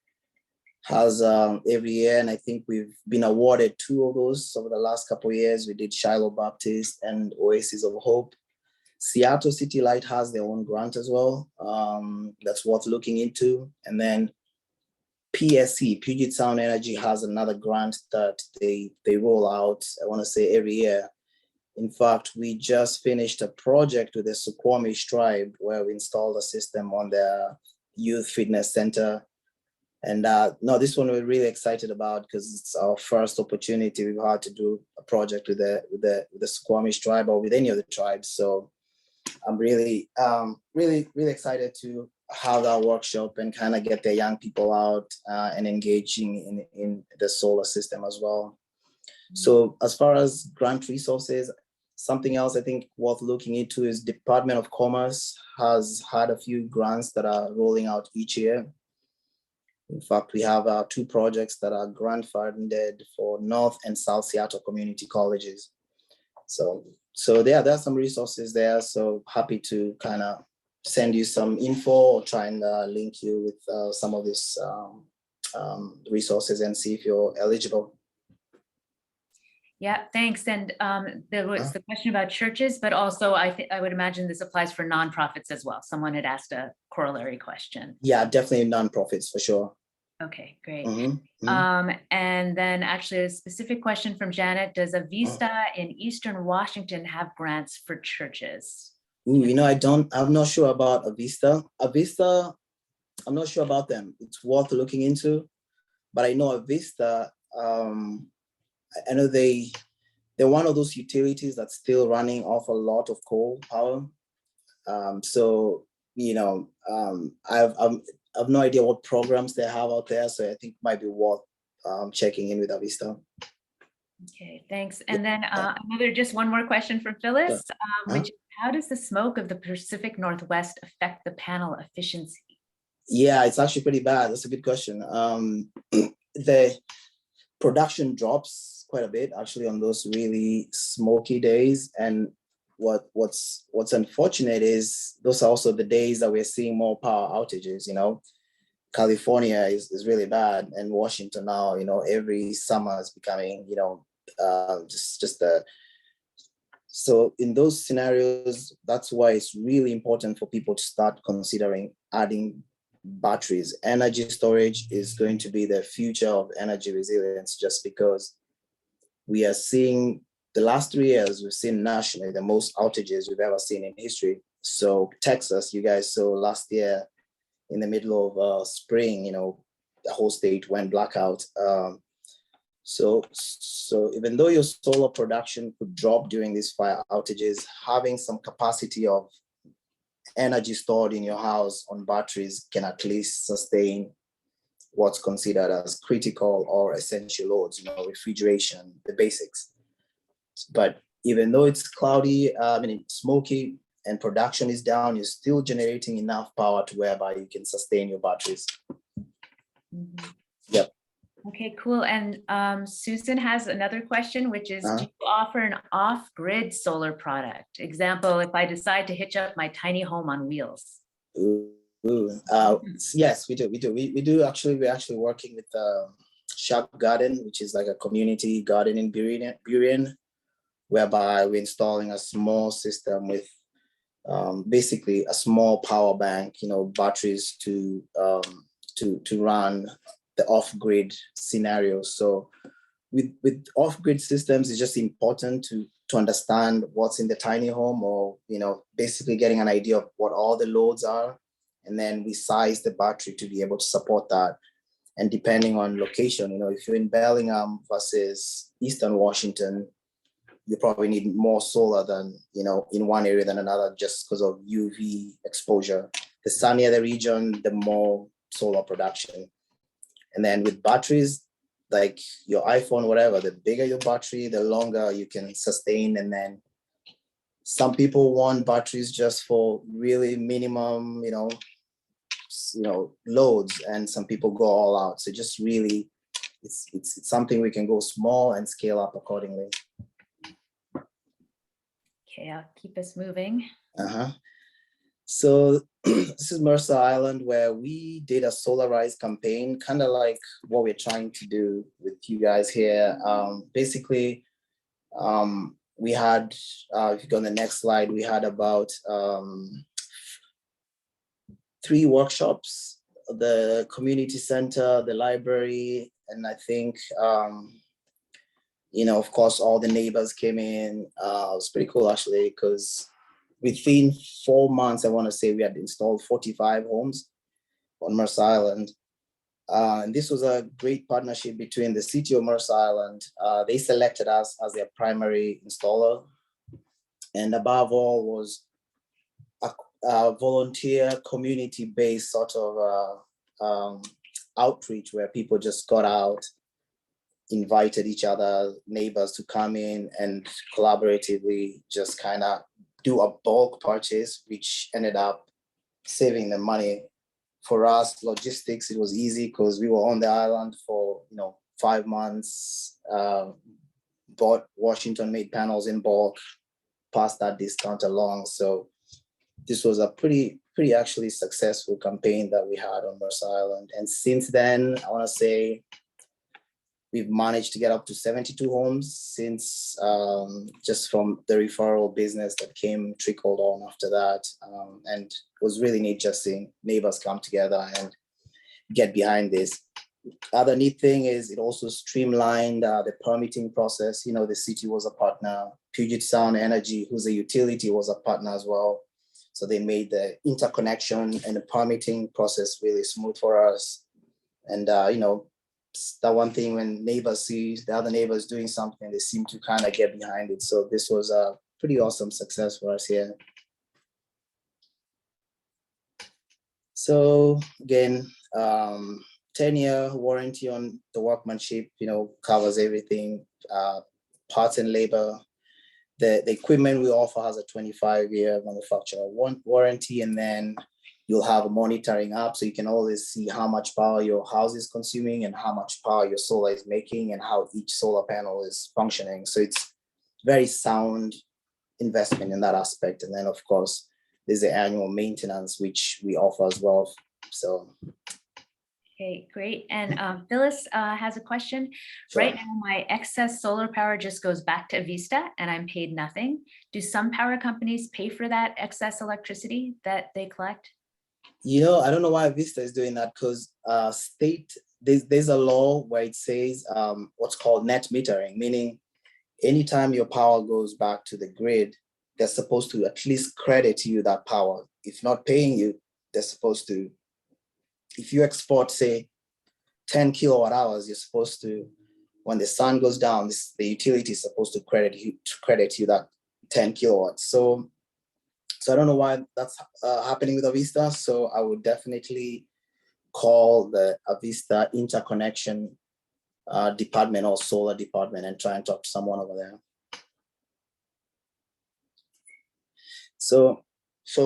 every year, and I think we've been awarded 2 of those over the last couple of years. We did Shiloh Baptist and Oasis of Hope. Seattle City Light has their own grant as well. That's worth looking into. And then PSC, Puget Sound Energy, has another grant that they roll out, I want to say, every year. In fact, we just finished a project with the Suquamish tribe where we installed a system on their youth fitness center. And no, this one we're really excited about because it's our first opportunity we've had to do a project with the Suquamish tribe or with any of the tribes. So I'm really excited to have that workshop and kind of get the young people out and engaging in the solar system as well. So as far as grant resources, something else I think worth looking into is Department of Commerce has had a few grants that are rolling out each year. In fact, we have 2 projects that are grant funded for North and South Seattle community colleges. So there are some resources there. So happy to kind of send you some info or try and link you with some of these resources and see if you're eligible. Yeah, thanks. And there was the question about churches, but also I would imagine this applies for nonprofits as well. Someone had asked a corollary question. Yeah, definitely nonprofits for sure. Okay, great. Mhm. And then actually a specific question from Janet, does a Vista in Eastern Washington have grants for churches? Ooh, I'm not sure about Avista. Avista, I'm not sure about them. It's worth looking into, but I know Avista, I know they're one of those utilities that's still running off a lot of coal power. So, I've no idea what programs they have out there. So I think it might be worth checking in with Avista. Okay, thanks. And then just one more question from Phyllis, which is, how does the smoke of the Pacific Northwest affect the panel efficiency? Yeah, it's actually pretty bad. That's a good question. The production drops quite a bit actually on those really smoky days. And what's unfortunate is those are also the days that we're seeing more power outages. California is really bad, and Washington now, every summer is becoming, so in those scenarios, that's why it's really important for people to start considering adding batteries. Energy storage is going to be the future of energy resilience, just because we are seeing the last 3 years, we've seen nationally the most outages we've ever seen in history. So Texas, you guys saw last year in the middle of spring, the whole state went blackout. So even though your solar production could drop during these fire outages, having some capacity of energy stored in your house on batteries can at least sustain what's considered as critical or essential loads, refrigeration, the basics. But even though it's cloudy, smoky, and production is down, you're still generating enough power to whereby you can sustain your batteries. Yep. Okay, cool. And Susan has another question, which is, do you offer an off-grid solar product? Example, if I decide to hitch up my tiny home on wheels. Yes, we do. We're actually working with Shop Garden, which is like a community garden in Burien, whereby we're installing a small system with basically a small power bank, batteries to run the off-grid scenario. So with off-grid systems, it's just important to understand what's in the tiny home, or basically getting an idea of what all the loads are, and then we size the battery to be able to support that. And depending on location, if you're in Bellingham versus Eastern Washington, you probably need more solar than in one area than another, just because of UV exposure. The sunnier the region, the more solar production. And then with batteries, like your iPhone, whatever, the bigger your battery, the longer you can sustain. And then some people want batteries just for really minimum, loads, and some people go all out. So just really, it's something we can go small and scale up accordingly. Okay, I'll keep us moving. So this is Mercer Island, where we did a solarized campaign, kind of like what we're trying to do with you guys here. Basically, we had, if you go on the next slide, we had about 3 workshops, the community center, the library, and I think, of course, all the neighbors came in. It was pretty cool, actually, because within 4 months, I want to say we had installed 45 homes on Mercer Island. And this was a great partnership between the city of Mercer Island. They selected us as their primary installer. And above all was a volunteer community-based sort of outreach, where people just got out, invited each other, neighbors, to come in and collaboratively just kind of do a bulk purchase, which ended up saving them money. For us, logistics, it was easy because we were on the island for 5 months, bought Washington-made panels in bulk, passed that discount along. So this was a pretty actually successful campaign that we had on Mercer Island. And since then, I want to say we've managed to get up to 72 homes since, just from the referral business that trickled on after that. And it was really neat just seeing neighbors come together and get behind this. Other neat thing is it also streamlined the permitting process. You know, the city was a partner, Puget Sound Energy, who's a utility, was a partner as well. So they made the interconnection and the permitting process really smooth for us. And, you know, that one thing when neighbors see the other neighbors doing something, they seem to kind of get behind it. So this was a pretty awesome success for us here. So again, 10-year warranty on the workmanship, you know, covers everything, parts and labor. The equipment we offer has a 25-year manufacturer warranty, and then you'll have a monitoring app, so you can always see how much power your house is consuming and how much power your solar is making and how each solar panel is functioning. So it's very sound investment in that aspect. And then of course, there's the annual maintenance, which we offer as well. So. Okay, great. And Phyllis has a question. Sure. Right now, my excess solar power just goes back to Avista and I'm paid nothing. Do some power companies pay for that excess electricity that they collect? You know, I don't know why Vista is doing that, because there's a law where it says what's called net metering, meaning anytime your power goes back to the grid, they're supposed to at least credit you that power. If not paying you, they're supposed to, if you export, say, 10 kilowatt hours, you're supposed to, when the sun goes down, the utility is supposed to credit you that 10 kilowatts. So I don't know why that's happening with Avista. So I would definitely call the Avista interconnection department or solar department and try and talk to someone over there. So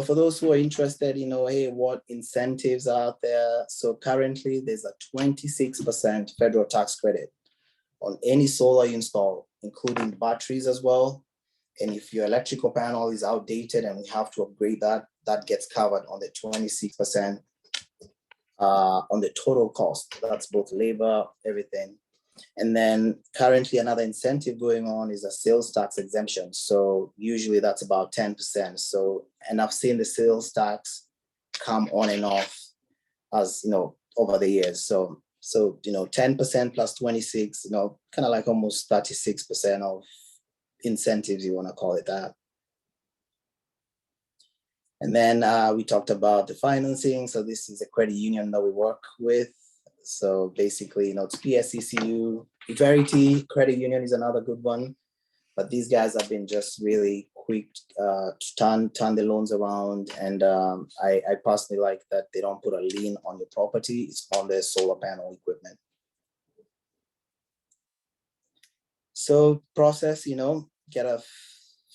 for those who are interested, you know, hey, what incentives are out there? So currently there's a 26% federal tax credit on any solar you install, including batteries as well. And if your electrical panel is outdated and we have to upgrade that, that gets covered on the 26% on the total cost. That's both labor, everything. And then currently another incentive going on is a sales tax exemption. So usually that's about 10%. So, and I've seen the sales tax come on and off as, you know, over the years. So, you know, 10% plus 26, you know, kind of like almost 36% of incentives, you want to call it that. And then we talked about the financing. So this is a credit union that we work with. So basically, you know, it's PSECU. Verity Credit Union is another good one. But these guys have been just really quick to turn the loans around. And I personally like that they don't put a lien on the property. It's on the solar panel equipment. So process, you know, get a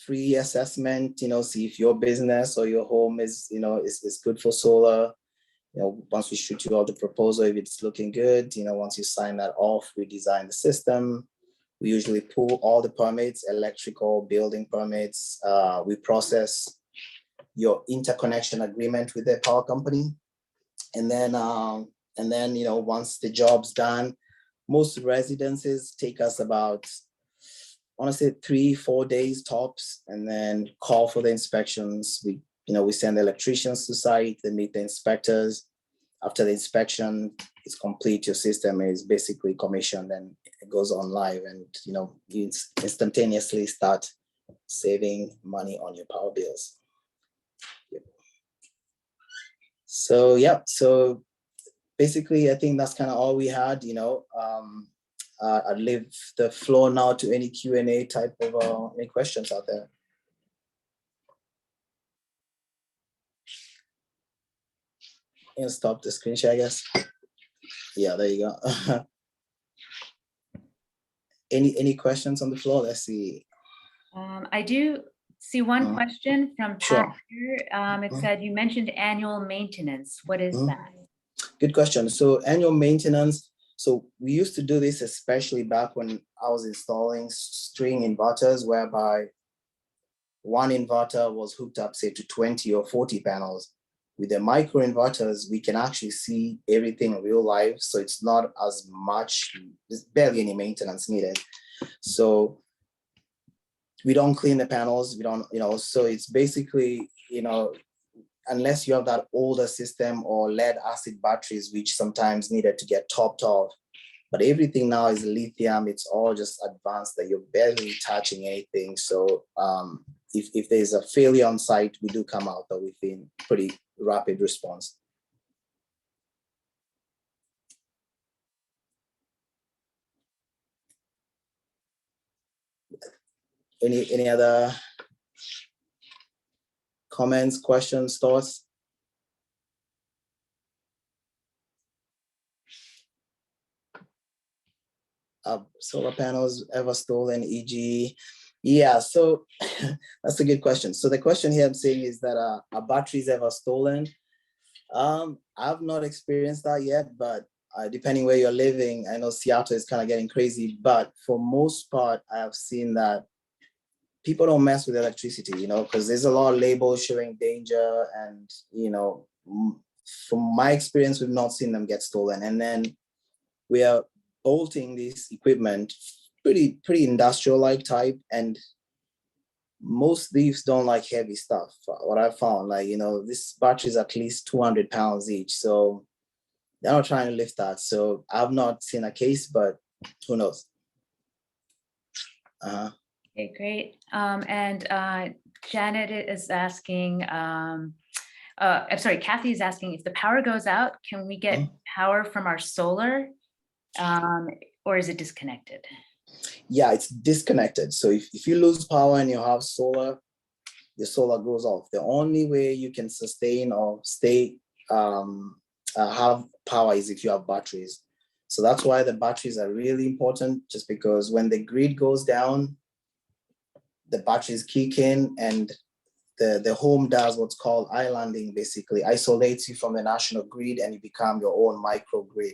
free assessment, you know, see if your business or your home is, you know, is good for solar. You know, once we shoot you out the proposal, if it's looking good, you know, once you sign that off, we design the system. We usually pull all the permits, electrical, building permits. We process your interconnection agreement with the power company. And then, you know, once the job's done, most residences take us about, I want to say 3-4 days tops, and then call for the inspections. We send the electricians to site, they meet the inspectors. After the inspection is complete, your system is basically commissioned and it goes on live, and you know, you instantaneously start saving money on your power bills. Yep. So yeah, so basically I think that's kind of all we had, you know. I'd leave the floor now to any Q&A type of any questions out there. And stop the screen share, I guess. Yeah, there you go. Any questions on the floor? Let's see. I do see one question from Pat. Sure. Here. It said, you mentioned annual maintenance. What is that? Good question. So annual maintenance. So we used to do this, especially back when I was installing string inverters, whereby one inverter was hooked up, say, to 20 or 40 panels. with the micro inverters, we can actually see everything in real life. So it's not as much, there's barely any maintenance needed. So we don't clean the panels, we don't, so it's basically, unless you have that older system or lead acid batteries, which sometimes needed to get topped off. But everything now is lithium, it's all just advanced that you're barely touching anything. So if there's a failure on site, we do come out within pretty rapid response. Any other comments, questions, thoughts? Solar panels ever stolen, e.g. Yeah, so that's a good question. So the question here I'm saying is that are batteries ever stolen? I've not experienced that yet, but depending where you're living, I know Seattle is kind of getting crazy, but for most part, I have seen that people don't mess with electricity, because there's a lot of labels showing danger, and, from my experience, we've not seen them get stolen. And then we are bolting this equipment pretty industrial-like type, and most thieves don't like heavy stuff. What I found, this battery is at least 200 pounds each, so they're not trying to lift that. So I've not seen a case, but who knows? Okay, great. And Janet is asking, I'm sorry, Kathy is asking, if the power goes out, can we get power from our solar, or is it disconnected? Yeah, it's disconnected. So if you lose power and you have solar, your solar goes off. The only way you can sustain or stay, have power is if you have batteries. So that's why the batteries are really important, just because when the grid goes down, the batteries kick in, and the home does what's called islanding, basically isolates you from the national grid, and you become your own microgrid.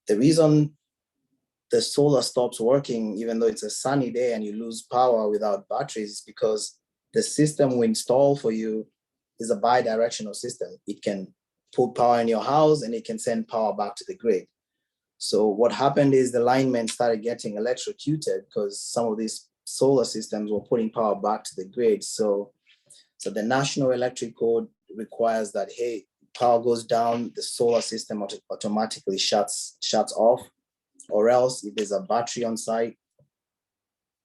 The reason the solar stops working, even though it's a sunny day and you lose power without batteries, is because the system we install for you is a bi-directional system. It can put power in your house and it can send power back to the grid. So what happened is the linemen started getting electrocuted because some of these solar systems were putting power back to the grid. So the National Electric Code requires that, hey, power goes down, the solar system automatically shuts off. Or else, if there's a battery on site,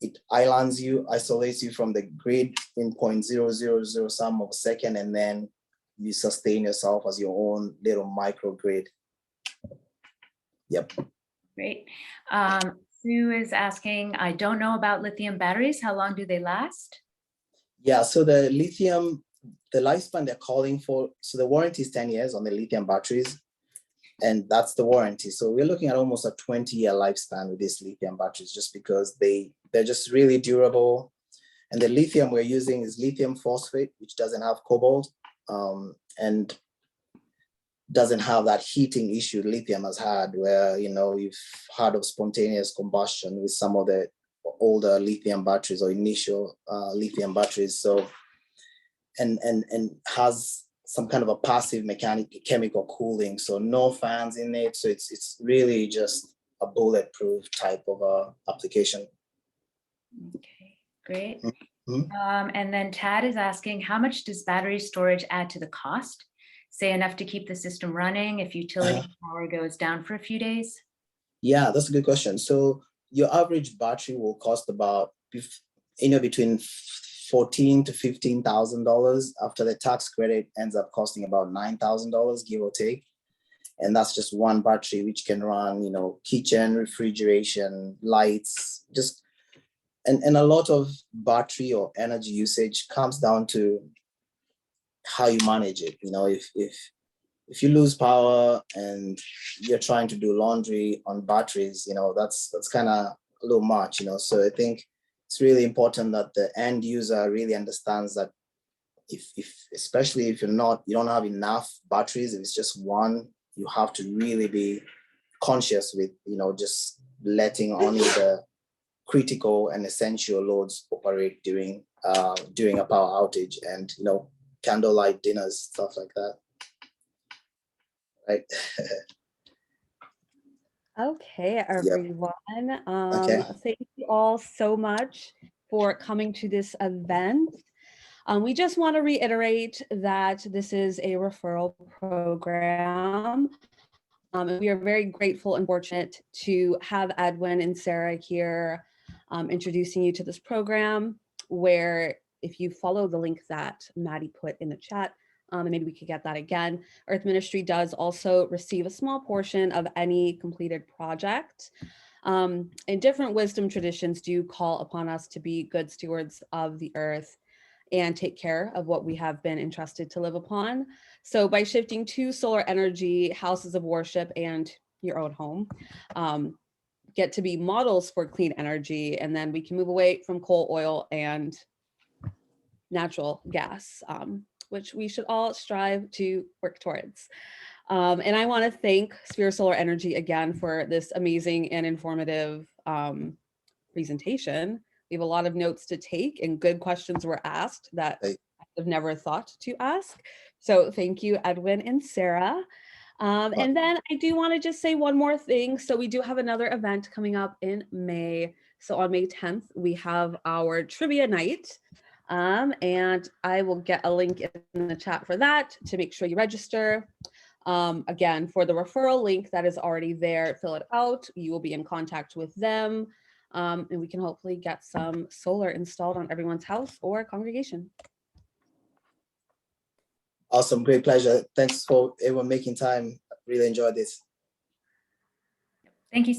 it isolates you from the grid in 0.000 some of a second, and then you sustain yourself as your own little microgrid. Yep. Great. Sue is asking, I don't know about lithium batteries. How long do they last? Yeah, so the lithium, the lifespan they're calling for, so the warranty is 10 years on the lithium batteries. And that's the warranty. So we're looking at almost a 20-year lifespan with these lithium batteries, just because they're just really durable. And the lithium we're using is lithium phosphate, which doesn't have cobalt, and doesn't have that heating issue lithium has had, where, you've heard of spontaneous combustion with some of the older lithium batteries or initial lithium batteries. So, and has some kind of a passive chemical cooling, so no fans in it. So it's really just a bulletproof type of application. Okay, great. Mm-hmm. And then Tad is asking, how much does battery storage add to the cost? Say enough to keep the system running if utility power goes down for a few days? Yeah, that's a good question. So your average battery will cost about between $14,000 to $15,000. After the tax credit ends up costing about $9,000, give or take. And that's just one battery, which can run, kitchen, refrigeration, lights, and a lot of battery or energy usage comes down to how you manage it. If you lose power and you're trying to do laundry on batteries, that's kind of a little much, So I think it's really important that the end user really understands that especially if you don't have enough batteries, if it's just one, you have to really be conscious with, just letting only the critical and essential loads operate during a power outage. And, candlelight dinners, stuff like that. Right. Okay, everyone. Okay. Thank you all so much for coming to this event. We just want to reiterate that this is a referral program. And we are very grateful and fortunate to have Edwin and Sarah here introducing you to this program, where if you follow the link that Maddie put in the chat, and maybe we could get that again, Earth Ministry does also receive a small portion of any completed project. And different wisdom traditions do call upon us to be good stewards of the earth and take care of what we have been entrusted to live upon. So by shifting to solar energy, houses of worship, and your own home get to be models for clean energy, and then we can move away from coal, oil, and natural gas, which we should all strive to work towards. And I want to thank Sphere Solar Energy again for this amazing and informative presentation. We have a lot of notes to take, and good questions were asked that I have never thought to ask. So thank you, Edwin and Sarah. And then I do want to just say one more thing. So we do have another event coming up in May. So on May 10th, we have our trivia night. And I will get a link in the chat for that to make sure you register. Again, for the referral link that is already there, fill it out. You will be in contact with them. And we can hopefully get some solar installed on everyone's house or congregation. Awesome, great pleasure. Thanks for everyone making time. Really enjoyed this. Thank you